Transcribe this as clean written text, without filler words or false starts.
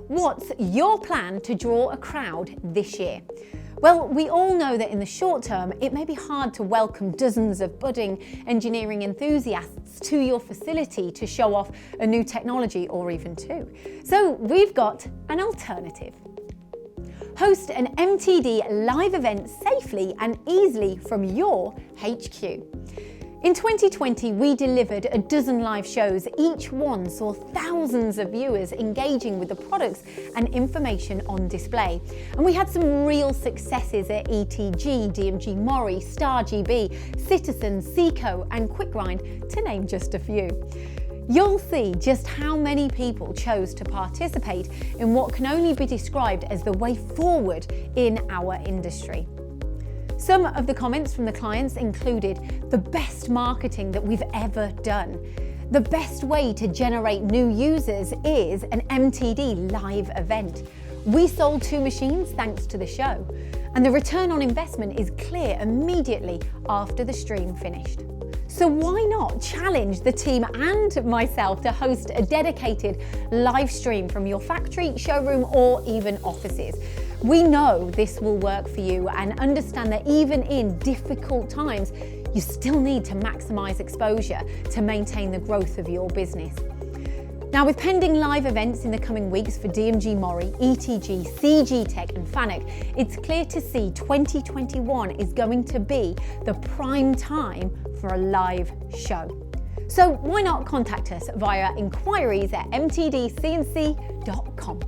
What's your plan to draw a crowd this year? Well, we all know that in the short term, it may be hard to welcome dozens of budding engineering enthusiasts to your facility to show off a new technology or even two. So we've got an alternative. Host an MTD live event safely and easily from your HQ. In 2020, we delivered a dozen live shows. Each one saw thousands of viewers engaging with the products and information on display. And we had some real successes at ETG, DMG Mori, Star GB, Citizen, Seco and QuickGrind, to name just a few. You'll see just how many people chose to participate in what can only be described as the way forward in our industry. Some of the comments from the clients included the best marketing that we've ever done. The best way to generate new users is an MTD live event. We sold 2 machines thanks to the show, and the return on investment is clear immediately after the stream finished. So why not challenge the team and myself to host a dedicated live stream from your factory, showroom, or even offices? We know this will work for you and understand that even in difficult times, you still need to maximize exposure to maintain the growth of your business. Now, with pending live events in the coming weeks for DMG Mori, ETG, CG Tech and FANUC, it's clear to see 2021 is going to be the prime time for a live show. So why not contact us via inquiries@mtdcnc.com.